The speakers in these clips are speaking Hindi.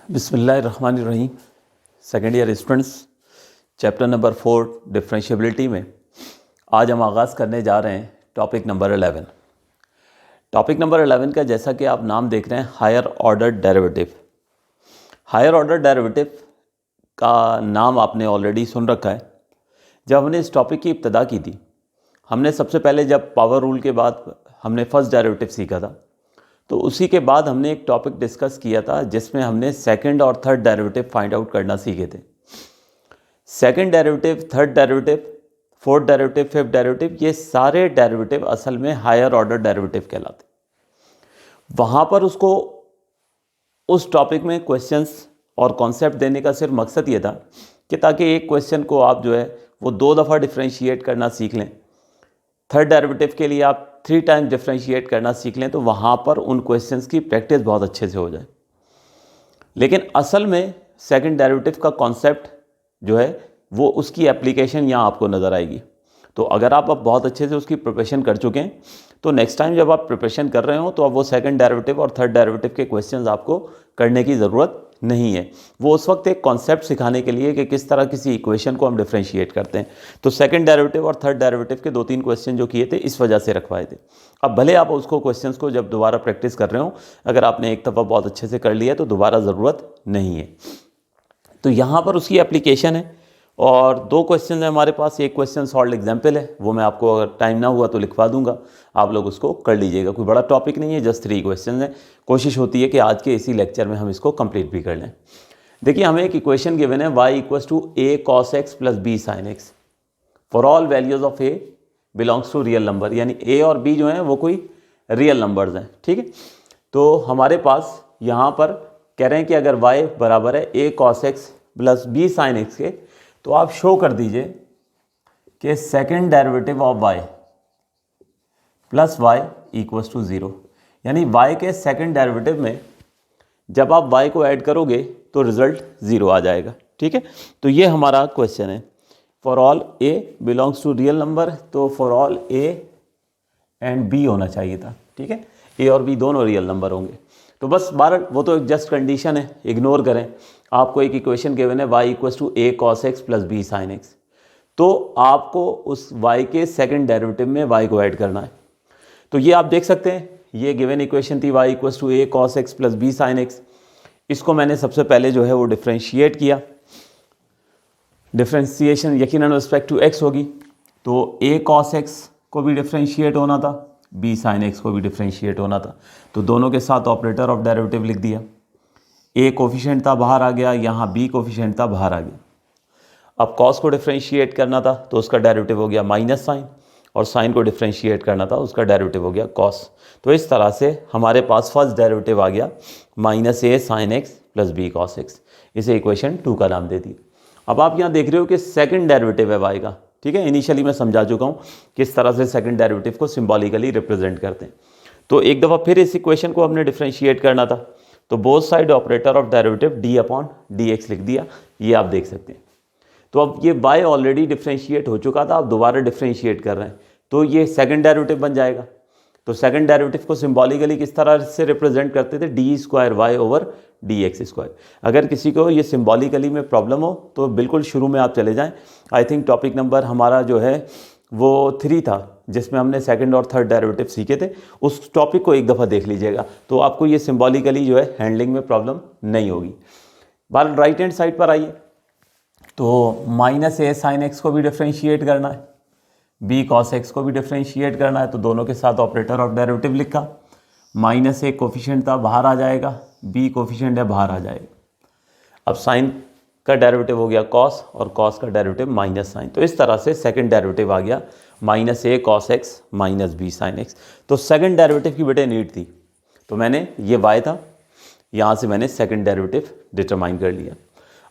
बिस्मिल्लाहिर्रहमानिर्रहीम। Second year students, chapter number 4 differentiability में आज हम आगाज़ करने जा रहे हैं टॉपिक नंबर 11। टॉपिक नंबर 11 का जैसा कि आप नाम देख रहे हैं, higher order derivative. Higher order derivative का नाम आपने ऑलरेडी सुन रखा है। जब हमने इस टॉपिक की इब्तदा की थी, हमने सबसे पहले जब पावर रूल के बाद हमने फर्स्ट डेरिवेटिव सीखा था, तो उसी के बाद हमने एक टॉपिक डिस्कस किया था जिसमें हमने सेकंड और थर्ड डेरिवेटिव फाइंड आउट करना सीखे थे। Second derivative, third derivative, fourth derivative, fifth derivative, ये सारे डेरिवेटिव असल में हायर ऑर्डर डेरिवेटिव कहलाते। वहाँ पर उसको उस टॉपिक में क्वेश्चंस और कॉन्सेप्ट देने का सिर्फ मकसद ये था कि ताकि एक क्वेश्चन को आप जो है वो 2 दफ़ा डिफ्रेंशिएट करना सीख लें। थर्ड डेरिवेटिव के लिए आप 3 टाइम्स डिफ्रेंशिएट करना सीख लें, तो वहाँ पर उन क्वेश्चंस की प्रैक्टिस बहुत अच्छे से हो जाए। लेकिन असल में सेकंड डेरिवेटिव का कॉन्सेप्ट जो है वो उसकी एप्लीकेशन यहाँ आपको नज़र आएगी। तो अगर आप अब बहुत अच्छे से उसकी प्रिपरेशन कर चुके हैं, तो नेक्स्ट टाइम जब आप प्रिपरेशन कर रहे हो तो अब वो सेकंड डेरिवेटिव और थर्ड डेरिवेटिव के क्वेश्चंस आपको करने की ज़रूरत नहीं है। वो उस वक्त एक कॉन्सेप्ट सिखाने के लिए कि किस तरह किसी इक्वेशन को हम डिफ्रेंशिएट करते हैं। तो सेकंड डेरिवेटिव और थर्ड डेरिवेटिव के 2-3 क्वेश्चन जो किए थे इस वजह से रखवाए थे। अब भले आप उसको क्वेश्चंस को जब दोबारा प्रैक्टिस कर रहे हो, अगर आपने एक दफ़ा बहुत अच्छे से कर लिया तो दोबारा ज़रूरत नहीं है। तो यहाँ पर उसकी एप्लीकेशन है और 2 क्वेश्चन है हमारे पास। एक क्वेश्चन सॉल्व एग्जाम्पल है, वो मैं आपको अगर टाइम ना हुआ तो लिखवा दूंगा, आप लोग उसको कर लीजिएगा। कोई बड़ा टॉपिक नहीं है, जस्ट 3 क्वेश्चन है। कोशिश होती है कि आज के इसी लेक्चर में हम इसको कंप्लीट भी कर लें। देखिए, हमें एक इक्वेशन गिवन है y = a cos x + b sin x for all values of a belongs to real number, यानी a और b जो हैं वो कोई रियल नंबर्स हैं। ठीक है, तो हमारे पास यहाँ पर कह रहे हैं कि अगर y बराबर है a cos x + b sin x के, तो आप शो कर दीजिए कि second derivative of y plus y = 0, यानी y के सेकेंड डेरिवेटिव में जब आप y को ऐड करोगे तो रिजल्ट 0 आ जाएगा। ठीक है, तो ये हमारा क्वेश्चन है। For all a belongs to real number, तो for all a and b होना चाहिए था। ठीक है, a और b दोनों रियल नंबर होंगे। तो बस 12, वो तो एक जस्ट कंडीशन है, इग्नोर करें। आपको एक इक्वेशन गिवन है y = a cos x + b sin x, तो आपको उस y के सेकंड डेरिवेटिव में y को ऐड करना है। तो ये आप देख सकते हैं, ये गिवन इक्वेशन थी y = a cos x + b sin x। इसको मैंने सबसे पहले जो है वो डिफ्रेंशिएट किया। डिफ्रेंशिएशन यकीनन रिस्पेक्ट टू x होगी, तो a cos x को भी डिफ्रेंशिएट होना था, b sin x को भी डिफ्रेंशिएट होना था। तो दोनों के साथ ऑपरेटर ऑफ डेरिवेटिव लिख दिया। a कोफिशिएंट था, बाहर आ गया, यहाँ b कोफिशिएंट था, बाहर आ गया। अब cos को डिफ्रेंशिएट करना था तो उसका डेरिवेटिव हो गया माइनस साइन, और साइन को डिफ्रेंशिएट करना था, उसका डेरिवेटिव हो गया cos। तो इस तरह से हमारे पास फर्स्ट डेरिवेटिव आ गया -a sin x + b cos x। इसे इक्वेशन 2 का नाम दे दिया। अब आप यहाँ देख रहे हो कि सेकंड डेरिवेटिव है y का। ठीक है, इनिशियली मैं समझा चुका हूँ किस तरह से सेकंड डेरिवेटिव को सिंबॉलिकली रिप्रेजेंट करते हैं। तो एक दफ़ा फिर इस इक्वेशन को हमने डिफ्रेंशिएट करना था, तो both side operator of derivative d/dx लिख दिया। ये आप देख सकते हैं। तो अब ये y ऑलरेडी डिफ्रेंशिएट हो चुका था, अब दोबारा डिफ्रेंशिएट कर रहे हैं, तो ये सेकंड डेरिवेटिव बन जाएगा। तो सेकंड डेरिवेटिव को सिंबॉलिकली किस तरह से रिप्रेजेंट करते थे, d² y/dx²। अगर किसी को ये सिंबॉलिकली में प्रॉब्लम हो तो बिल्कुल शुरू में आप चले जाएं। आई थिंक टॉपिक नंबर हमारा जो है वो 3 था, जिसमें हमने सेकंड और थर्ड डेरिवेटिव सीखे थे। उस टॉपिक को एक दफ़ा देख लीजिएगा, तो आपको ये सिंबॉलिकली जो है हैंडलिंग में प्रॉब्लम नहीं होगी। बाल राइट हैंड साइड पर आइए, तो -a sin x को भी डिफ्रेंशिएट करना है, b cos x को भी डिफ्रेंशिएट करना है, तो दोनों के साथ ऑपरेटर ऑफ डेरिवेटिव लिखा। -a कोफिशिएंट था, बाहर आ जाएगा, b कोफिशिएंट है, बाहर आ जाएगा। अब साइन का डेरिवेटिव हो गया cos, और cos का डेरिवेटिव माइनस साइन। तो इस तरह से सेकंड डेरिवेटिव आ गया -a cos x - b sin x। तो सेकंड डेरिवेटिव की बेटे नीड थी, तो मैंने ये y था, यहाँ से मैंने सेकंड डेरिवेटिव डिटरमाइन कर लिया।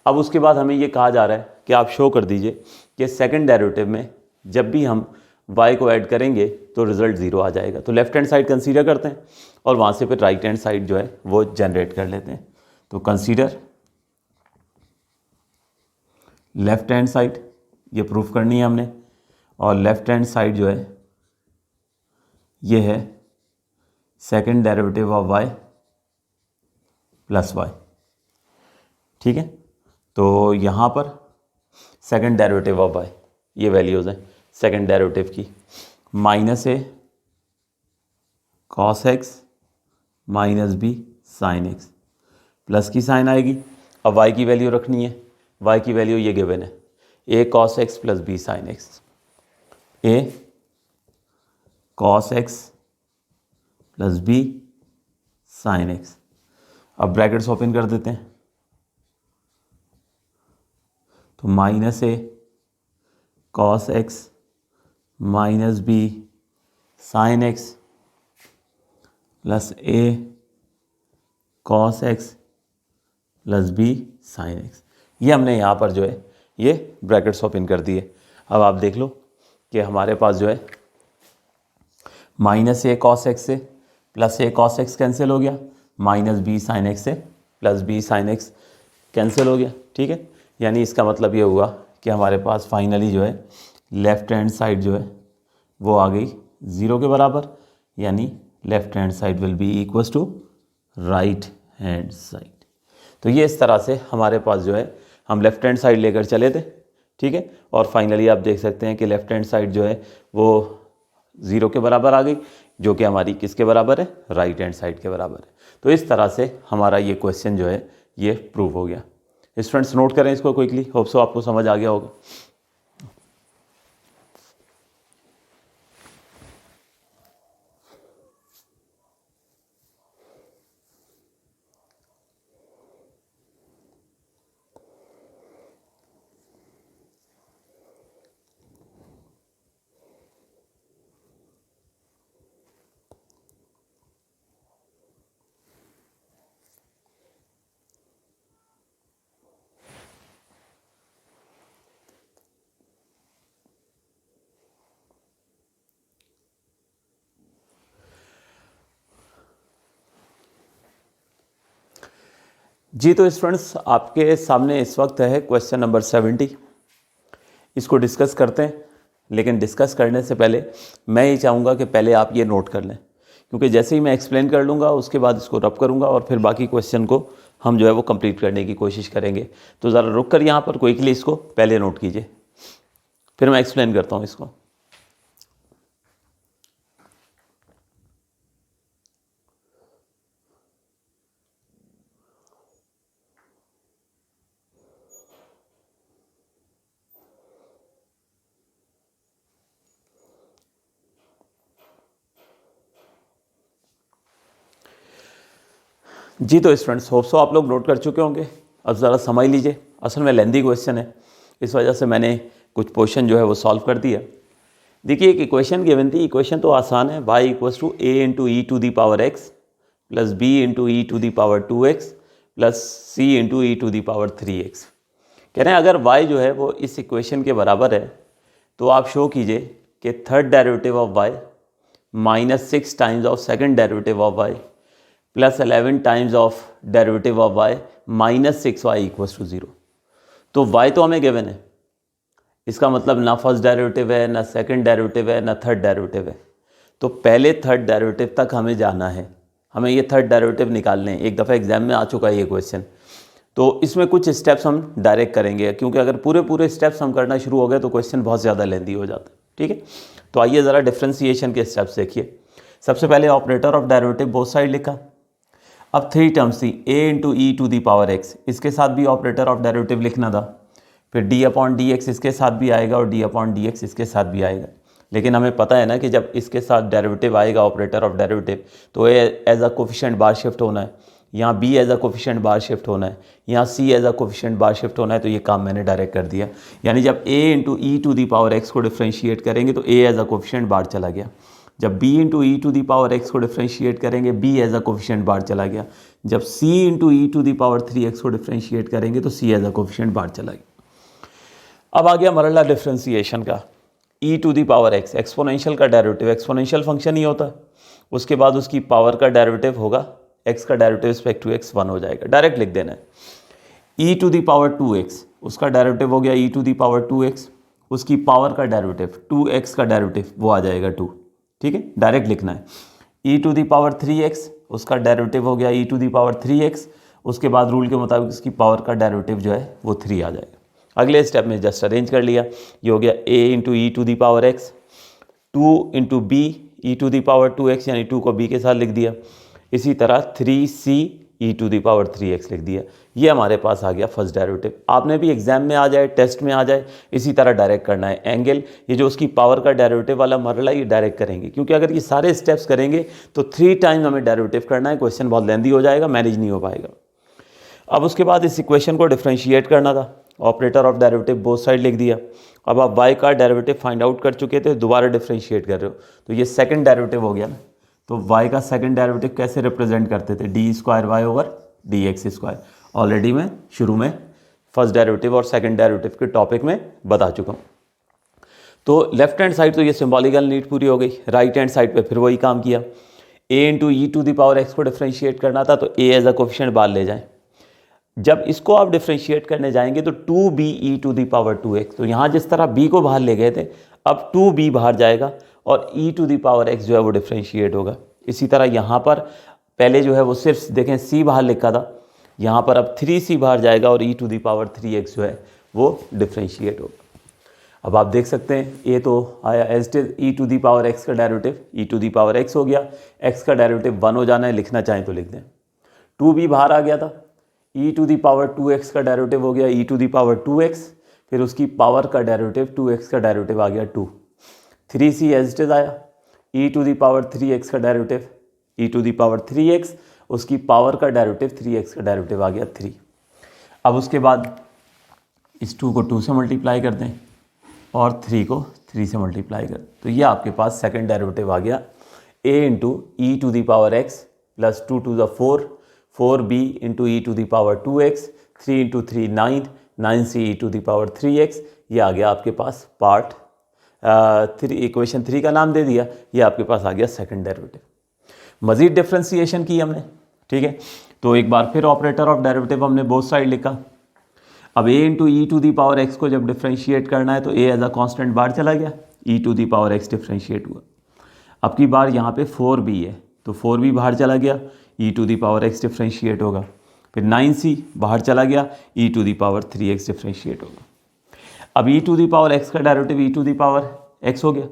अब उसके बाद हमें ये कहा जा रहा है कि आप शो कर दीजिए कि सेकंड डेरिवेटिव में जब भी हम y को ऐड करेंगे तो रिजल्ट 0 आ जाएगा। तो लेफ्ट हैंड साइड कंसीडर करते हैं और वहाँ से फिर राइट हैंड साइड जो है वो जनरेट कर लेते हैं। तो कंसीडर लेफ्ट हैंड साइड, ये प्रूफ करनी है हमने, और लेफ्ट हैंड साइड जो है ये है second derivative of y + y। ठीक है। तो यहाँ पर सेकंड डेरिवेटिव ऑफ वाई, ये वैल्यूज़ हैं सेकंड डेरिवेटिव की, माइनस ए cos X minus B sine X, plus की साइन आएगी। अब वाई की वैल्यू रखनी है, वाई की वैल्यू ये गिवन है, A cos X plus B sine X, A cos X plus B sine X. अब ब्रैकेट्स ओपन कर देते हैं, तो माइनस ए cos X minus B sine X plus ए cos X plus B sine X. ये हमने यहाँ पर जो है ये ब्रैकेट्स ओपन कर दिए। अब आप देख लो कि हमारे पास जो है माइनस ए कॉस एक्स से प्लस ए कॉस एक्स कैंसिल हो गया, माइनस बी साइन एक्स से plus B sine x cancel हो गया, ठीक है। यानी इसका मतलब ये हुआ कि हमारे पास फाइनली जो है लेफ़्ट हैंड साइड जो है वो आ गई 0 के बराबर, यानी left hand side will be equals to right hand side. तो ये इस तरह से हमारे पास जो है हम लेफ़्ट हैंड साइड लेकर चले थे, ठीक है। और फाइनली आप देख सकते हैं कि लेफ़्ट हैंड साइड जो है वो 0 के बराबर आ गई, जो कि हमारी किसके बराबर है, राइट हैंड साइड के बराबर है। तो इस तरह से हमारा ये क्वेश्चन जो है ये प्रूव हो गया। स्टूडेंट्स नोट करें इसको क्विकली, होप सो आपको समझ आ गया होगा। जी तो स्टूडेंट्स आपके सामने इस वक्त है क्वेश्चन नंबर 70। इसको डिस्कस करते हैं, लेकिन डिस्कस करने से पहले मैं ये चाहूँगा कि पहले आप ये नोट कर लें, क्योंकि जैसे ही मैं एक्सप्लेन कर लूँगा उसके बाद इसको रब करूँगा और फिर बाकी क्वेश्चन को हम जो है वो कंप्लीट करने की कोशिश करेंगे। तो ज़रा रुक कर यहाँ पर क्विकली इसको पहले नोट कीजिए, फिर मैं एक्सप्लेन करता हूँ इसको। जी तो स्टूडेंट्स होप सो आप लोग नोट कर चुके होंगे। अब ज़रा समझ लीजिए, असल में लेंदी क्वेश्चन है, इस वजह से मैंने कुछ पोर्शन जो है वो सॉल्व कर दिया। देखिए एक इक्वेशन गिवन थी, इक्वेशन तो आसान है, y equals to a into e to the power x plus b into e to the power 2x plus c into e to the power 3x। कह रहे हैं अगर y जो है वो इस इक्वेशन के बराबर है तो आप शो कीजिए कि third derivative of y minus 6 times of second derivative of y plus 11 times of derivative of y minus 6y equals to 0। तो y तो हमें गिवन है, इसका मतलब ना फर्स्ट डेरिवेटिव है, ना सेकंड डेरिवेटिव है, ना थर्ड डेरिवेटिव है। तो पहले थर्ड डेरिवेटिव तक हमें जाना है, हमें ये थर्ड डेरिवेटिव निकालने हैं। एक दफ़ा एग्जाम में आ चुका है ये क्वेश्चन, तो इसमें कुछ स्टेप्स हम डायरेक्ट करेंगे, क्योंकि अगर पूरे स्टेप्स हम करना शुरू हो गए तो क्वेश्चन बहुत ज़्यादा लेंदी हो जाता है, ठीक है। तो आइए ज़रा डिफ्रेंसिएशन के स्टेप्स देखिए। सबसे पहले operator of derivative both side लिखा। अब 3 टर्म्स थी, a into e to the power x, इसके साथ भी ऑपरेटर ऑफ डेरिवेटिव लिखना था। फिर डी अपॉन डी एक्स इसके साथ भी आएगा और डी अपॉन डी एक्स इसके साथ भी आएगा। लेकिन हमें पता है ना कि जब इसके साथ डेरिवेटिव आएगा ऑपरेटर ऑफ डेरिवेटिव तो ए एज अ कोफिशिएंट बार शिफ्ट होना है, यहाँ बी एज अ कोफिशिएंट बार शिफ्ट होना है, यहाँ सी एज अ कोफिशिएंट बार शिफ्ट होना है। तो ये काम मैंने डायरेक्ट कर दिया, यानी जब a into e to the power x को डिफ्रेंशिएट करेंगे तो a एज अ कोफिशिएंट बार चला गया। जब b into e to the power x को डिफ्रेंशिएट करेंगे b एज अ कोफिशिएंट बार चला गया। जब c into e to the power 3x को डिफ्रेंशिएट करेंगे तो c एज अ कोफिशिएंट बार चला गया। अब आ गया मरला डिफ्रेंसिएशन का, e to the power x, exponential का डेरिवेटिव एक्सपोनेंशियल फंक्शन ही होता है, उसके बाद उसकी पावर का डेरिवेटिव होगा, x का डेरिवेटिव रिस्पेक्ट टू x 1 हो जाएगा, डायरेक्ट लिख देना है। e to the power 2x, उसका डेरिवेटिव हो गया e to the power 2x, उसकी पावर का डेरिवेटिव 2x का डेरिवेटिव वो आ जाएगा 2, ठीक है, डायरेक्ट लिखना है। e to the power 3x, उसका डेरिवेटिव हो गया e to the power 3x, उसके बाद रूल के मुताबिक इसकी पावर का डेरिवेटिव जो है वो 3 आ जाएगा। अगले स्टेप में जस्ट अरेंज कर लिया, ये हो गया a into e to the power x, 2 into b e to the power 2x, यानी 2 को b के साथ लिख दिया। इसी तरह 3c E to the power 3x लिख दिया। ये हमारे पास आ गया फर्स्ट डेरिवेटिव। आपने भी एग्जाम में आ जाए, टेस्ट में आ जाए, इसी तरह डायरेक्ट करना है। एंगल, ये जो उसकी पावर का डेरिवेटिव वाला मरला, ये डायरेक्ट करेंगे, क्योंकि अगर ये सारे स्टेप्स करेंगे तो 3 टाइम हमें डेरिवेटिव करना है। क्वेश्चन बहुत लेंदी हो जाएगा, मैनेज नहीं हो पाएगा। अब उसके बाद इस इक्वेशन को डिफ्रेंशिएट करना था। Operator of derivative both side लिख दिया। अब आप y का डेरिवेटिव फाइंड आउट कर चुके थे, दोबारा डिफ्रेंशिएट कर रहे हो, तो ये सेकंड डेरिवेटिव हो गया ना। तो y का सेकंड डेरिवेटिव कैसे रिप्रेजेंट करते थे, d square y over d x square. Already मैं शुरू में फर्स्ट डेरिवेटिव और सेकंड डेरिवेटिव के टॉपिक में बता चुका हूँ। तो लेफ्ट हैंड साइड तो ये सिंबॉलिकल नीड पूरी हो गई। राइट हैंड साइड पे फिर वही काम किया, a into e to the power x को डिफ्रेंशिएट करना था, तो a एज अ कोफिशिएंट बाहर ले जाएं। जब इसको आप डिफ्रेंशिएट करने जाएंगे तो 2b E to the power 2x, तो यहाँ जिस तरह b को बाहर ले गए थे, अब 2b बाहर जाएगा और e to the power x जो है वो डिफ्रेंशिएट होगा। इसी तरह यहाँ पर पहले जो है वो सिर्फ देखें c बाहर लिखा था, यहाँ पर अब 3c बाहर जाएगा और e to the power 3x जो है वो डिफ्रेंशिएट होगा। अब आप देख सकते हैं ये तो आया as it is, e to the power x का derivative e to the power x हो गया। x का डेरिवेटिव 1 हो जाना है, लिखना चाहें तो लिख दें। 2b बाहर आ गया था, e to the power 2x का डेरिवेटिव हो गया e to the power 2x, फिर उसकी पावर का डेरिवेटिव 2x का डेरिवेटिव आ गया 2। 3c एज इट इज आया, e to the power 3x का derivative e to the power 3x, उसकी पावर का डेरिवेटिव 3x का डेरिवेटिव आ गया 3। अब उसके बाद इस 2 को 2 से मल्टीप्लाई कर दें और 3 को 3 से मल्टीप्लाई कर, तो ये आपके पास सेकंड डेरिवेटिव आ गया a into e to the power x plus 2 to the 4, 4b into e to the power 2x, 3 into 3 9, 9c e to the power 3x। ये आ गया आपके पास पार्ट 3, इक्वेशन 3 का नाम दे दिया। ये आपके पास आ गया सेकंड डेरिवेटिव। मज़ीद डिफ्रेंसिएशन की हमने, ठीक है। तो एक बार फिर ऑपरेटर ऑफ डेरिवेटिव हमने बोथ साइड लिखा। अब a into e to the power x को जब डिफ्रेंशिएट करना है तो a एज अ कॉन्स्टेंट बाहर चला गया, e to the power x differentiate हुआ। अब की बार यहाँ पे 4b है, तो 4b बाहर चला गया, e to the power x differentiate होगा। फिर 9c बाहर चला गया, e to the power 3x differentiate होगा। अब e to the power x का derivative e to the power x हो गया,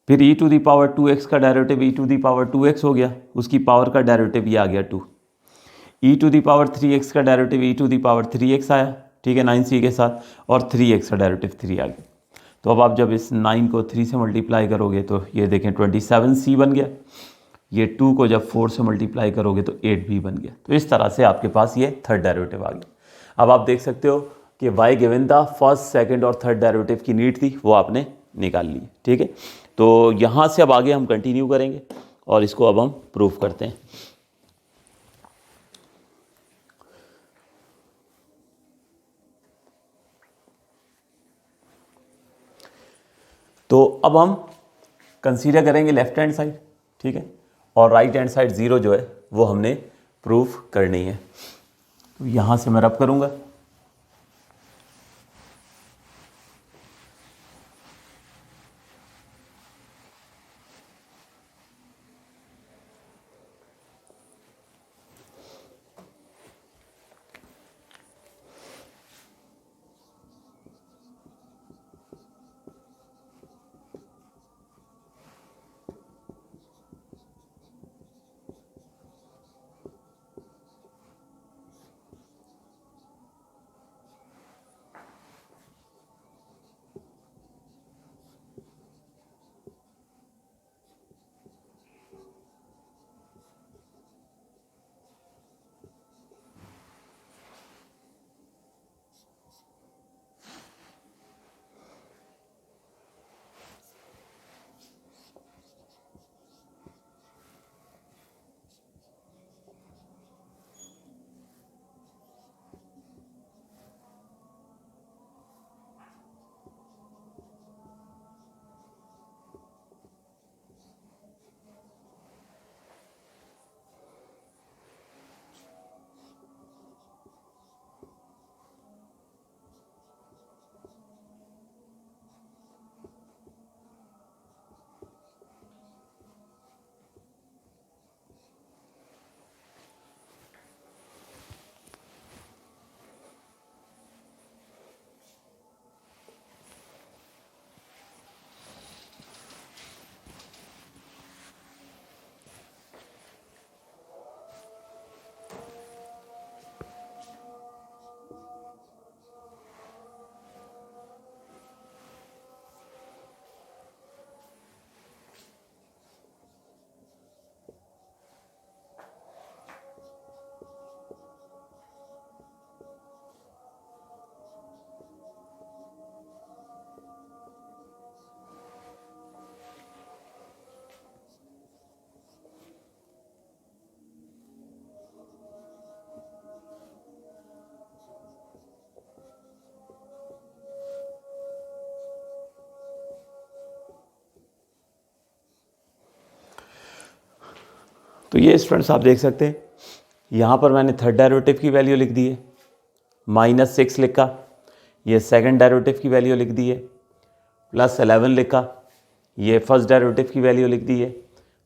फिर e to the power 2x का derivative e to the power 2x हो गया, उसकी पावर का डेरिवेटिव ये आ गया 2। e to the power 3x का derivative e to the power 3x आया, ठीक है, 9c के साथ, और 3x का डेरिवेटिव 3 आ गया। तो अब आप जब इस 9 को 3 से मल्टीप्लाई करोगे तो ये देखें 27c बन गया। ये 2 को जब 4 से मल्टीप्लाई करोगे तो 8b बन गया। तो इस तरह से आपके पास ये थर्ड डेरिवेटिव आ गया। अब आप देख सकते हो कि y गिवन था, फर्स्ट सेकंड और थर्ड डेरिवेटिव की नीड थी, वो आपने निकाल ली, ठीक है। तो यहाँ से अब आगे हम कंटिन्यू करेंगे और इसको अब हम प्रूफ करते हैं। तो अब हम कंसीडर करेंगे लेफ्ट हैंड साइड, ठीक है, और राइट हैंड साइड 0 जो है वो हमने प्रूफ करनी है। तो यहाँ से मैं रब करूँगा, तो ये स्टूडेंट्स आप देख सकते हैं, यहाँ पर मैंने थर्ड डेरिवेटिव की वैल्यू लिख दी है, -6 लिखा, ये सेकंड डेरिवेटिव की वैल्यू लिख दी है, +11 लिखा, ये फर्स्ट डेरिवेटिव की वैल्यू लिख दी है,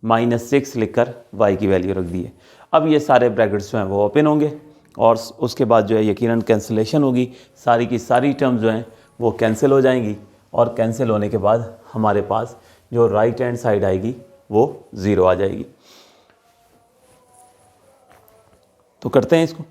-6 लिखकर y की वैल्यू रख दी है। अब ये सारे ब्रैकेट्स जो हैं वो ओपन होंगे और उसके बाद जो है यकीनन कैंसिलेशन होगी, सारी की सारी टर्म्स जो हैं वो कैंसिल हो जाएंगी और कैंसिल होने के बाद हमारे पास जो राइट हैंड साइड आएगी वो 0 आ जाएगी। तो करते हैं इसको।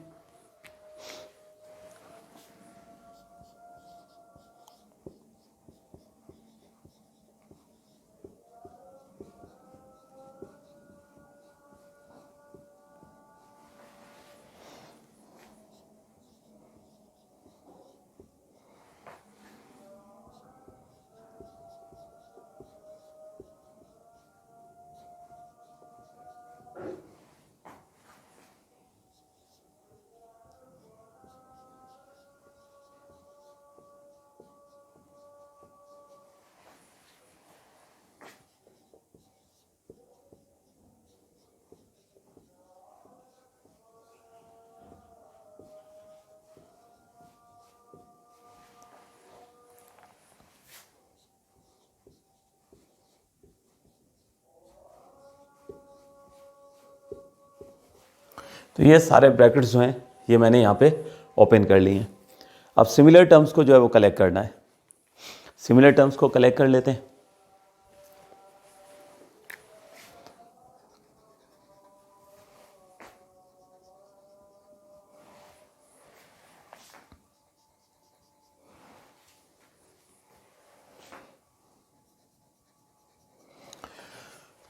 तो ये सारे ब्रैकेट्स जो हैं ये मैंने यहाँ पे ओपन कर लिए हैं। अब सिमिलर टर्म्स को जो है वो कलेक्ट करना है। सिमिलर टर्म्स को कलेक्ट कर लेते हैं।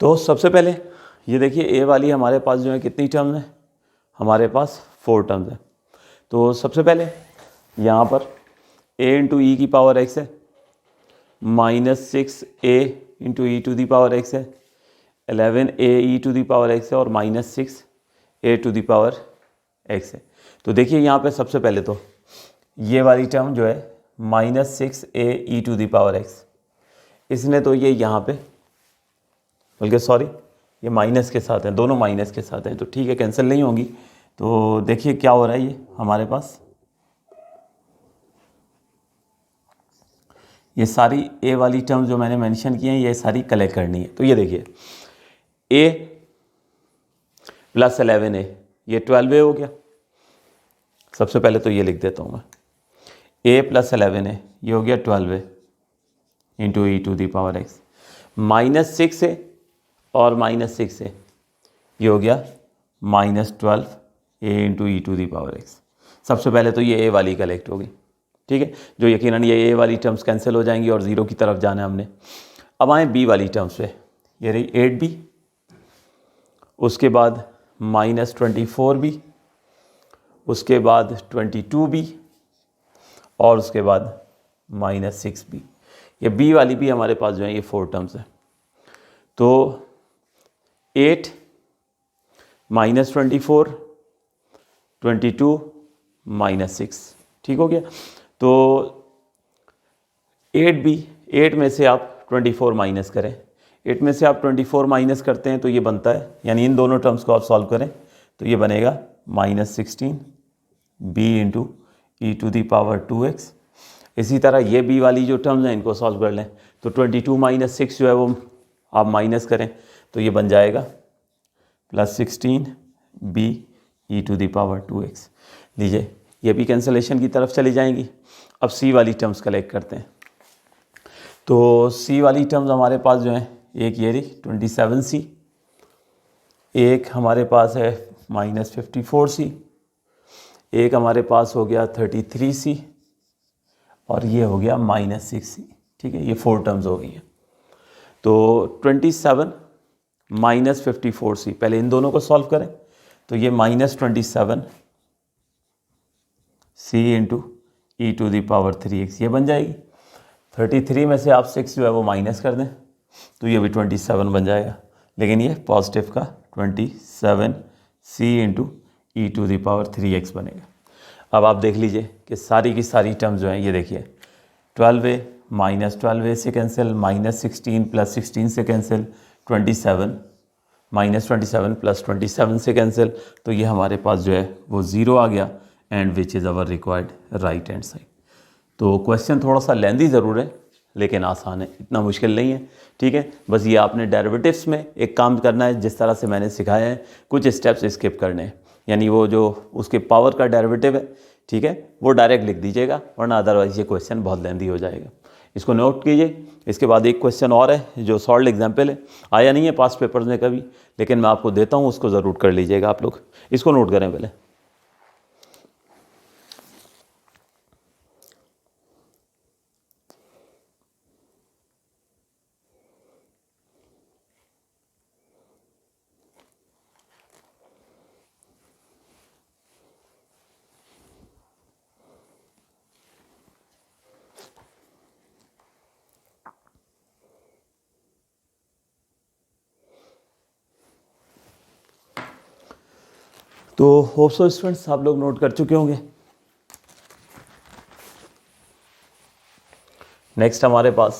तो सबसे पहले ये देखिए ए वाली हमारे पास जो है कितनी टर्म्स हैं, हमारे पास 4 टर्म्स हैं। तो सबसे पहले यहाँ पर a इंटू ई की पावर x है, -6a into e to the power x है, 11a e to the power x है और -6a to the power x है। तो देखिए यहाँ पे सबसे पहले तो ये वाली टर्म जो है -6a e to the power x, इसने तो ये यहाँ पे, बल्कि सॉरी ये माइनस के साथ हैं, दोनों माइनस के साथ हैं, तो ठीक है कैंसिल नहीं होंगी। तो देखिए क्या हो रहा है, ये हमारे पास ये सारी ए वाली टर्म जो मैंने मेंशन की हैं ये सारी कलेक्ट करनी है। तो ये देखिए a + 11a ये 12a हो गया। सबसे पहले तो ये लिख देता हूँ मैं, a + 11a ये हो गया 12a into e to the power x, -6a और -6a ये हो गया -12a into e to the power x। सबसे पहले तो ये a वाली कलेक्ट होगी, ठीक है, जो यकीनन ये a वाली टर्म्स कैंसिल हो जाएंगी और 0 की तरफ जाना है हमने। अब आए b वाली टर्म्स पे, ये रही 8b, उसके बाद -24b, उसके बाद 22b और उसके बाद -6b। ये b वाली भी हमारे पास जो है ये 4 टर्म्स है। तो 8 -24 22 -6, ठीक हो गया। तो 8 में से आप 24 माइनस करें, 8 में से आप 24 माइनस करते हैं तो ये बनता है, यानी इन दोनों टर्म्स को आप सॉल्व करें तो ये बनेगा -16b into e to the power 2x। इसी तरह ये b वाली जो टर्म्स हैं इनको सॉल्व कर लें तो 22 - 6 जो है वो आप माइनस करें तो ये बन जाएगा +16b E to the power 2x। लीजिए ये भी कैंसलेशन की तरफ चली जाएंगी। अब c वाली टर्म्स कलेक्ट करते हैं। तो c वाली टर्म्स हमारे पास जो है, एक ये रही 27c, एक हमारे पास है -54c, एक हमारे पास हो गया 33c और ये हो गया -6c, ठीक है, ये 4 टर्म्स हो गई हैं। तो 27 -54c, पहले इन दोनों को सॉल्व करें तो ये -27c into e to the power 3x ये बन जाएगी। 33 में से आप 6 जो है वो माइनस कर दें तो ये भी 27 बन जाएगा, लेकिन ये पॉजिटिव का 27c into e to the power 3x बनेगा। अब आप देख लीजिए कि सारी की सारी टर्म्स जो हैं ये देखिए, 12a -12a से कैंसिल, -16 + 16 से कैंसिल, 27 -27 + 27 से कैंसिल, तो ये हमारे पास जो है वो 0 आ गया and which is our required right hand side. तो क्वेश्चन थोड़ा सा लेंदी ज़रूर है लेकिन आसान है, इतना मुश्किल नहीं है। ठीक है, बस ये आपने डेरिवेटिव्स में एक काम करना है जिस तरह से मैंने सिखाया है, कुछ स्टेप्स स्किप करने हैं, यानी वो जो उसके पावर का डेरिवेटिव है, ठीक है, वो डायरेक्ट लिख दीजिएगा, वरना अदरवाइज ये क्वेश्चन बहुत लेंदी हो जाएगा। इसको नोट कीजिए। इसके बाद एक क्वेश्चन और है जो सॉल्व एग्जाम्पल है, आया नहीं है पास्ट पेपर्स में कभी, लेकिन मैं आपको देता हूँ, उसको ज़रूर कर लीजिएगा आप लोग। इसको नोट करें पहले। तो होप सो स्टूडेंट्स आप लोग नोट कर चुके होंगे। नेक्स्ट हमारे पास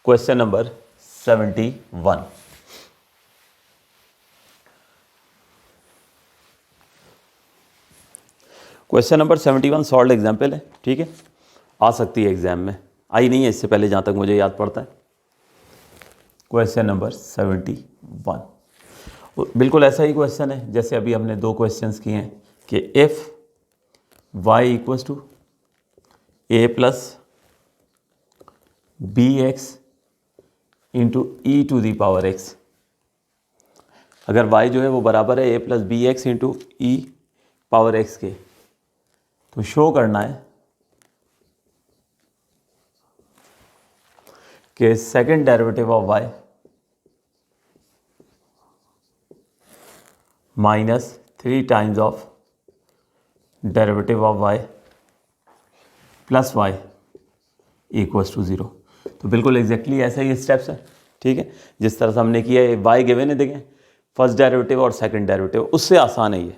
question number 71। Question number 71 solve example है, ठीक है, आ सकती है एग्जाम में, आई नहीं है इससे पहले जहाँ तक मुझे याद पड़ता है। क्वेश्चन नंबर 71 बिल्कुल ऐसा ही क्वेश्चन है जैसे अभी हमने दो क्वेश्चंस किए हैं कि if y equals to a plus b x into e to the power x, अगर y जो है वो बराबर है a plus b x into e power x के, तो शो करना है कि second derivative of y -3 times of derivative of y plus y equals to 0। तो बिल्कुल एग्जैक्टली ऐसा ही स्टेप्स है, ठीक है, जिस तरह से हमने किया है। y गिवन है, देखें फर्स्ट डेरिवेटिव और सेकंड डेरिवेटिव, उससे आसान है ये,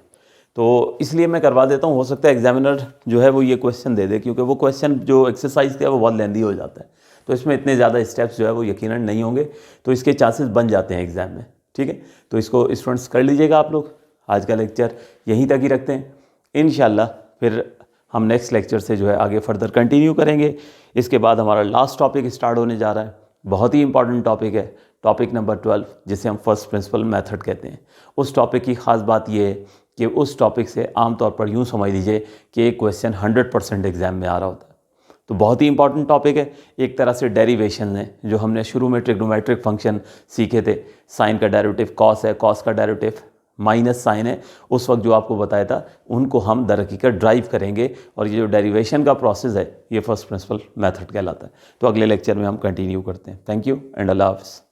तो इसलिए मैं करवा देता हूँ। हो सकता है एग्जामिनर जो है वो ये क्वेश्चन दे दे, क्योंकि वो क्वेश्चन जो एक्सरसाइज थे वो बहुत लेंदी हो जाता है, तो इसमें इतने ज़्यादा स्टेप्स जो है वो यकीनन नहीं होंगे, तो इसके चांसेस बन जाते हैं एग्ज़ाम में, ठीक है। तो इसको स्टूडेंट्स कर लीजिएगा आप लोग। आज का लेक्चर यहीं तक ही रखते हैं, इंशाल्लाह फिर हम नेक्स्ट लेक्चर से जो है आगे फर्दर कंटिन्यू करेंगे। इसके बाद हमारा लास्ट टॉपिक स्टार्ट होने जा रहा है, बहुत ही इंपॉर्टेंट टॉपिक है, टॉपिक नंबर 12, जिसे हम फर्स्ट प्रिंसिपल मेथड कहते हैं। उस टॉपिक की ख़ास बात यह है कि उस टॉपिक से आमतौर पर यूँ समझ लीजिए कि एक क्वेश्चन 100% एग्जाम में आ रहा होता है, तो बहुत ही इंपॉर्टेंट टॉपिक है। एक तरह से डेरिवेशन है, जो हमने शुरू में ट्रिग्नोमेट्रिक फंक्शन सीखे थे, साइन का डेरिवेटिव कॉस है, कॉस का डेरिवेटिव माइनस साइन है, उस वक्त जो आपको बताया था उनको हम दर हकीकत ड्राइव करेंगे, और ये जो डेरिवेशन का प्रोसेस है ये फर्स्ट प्रिंसिपल मेथड कहलाता है। तो अगले लेक्चर में हम कंटिन्यू करते हैं। थैंक यू एंड अल्लाह हाफ़िज़।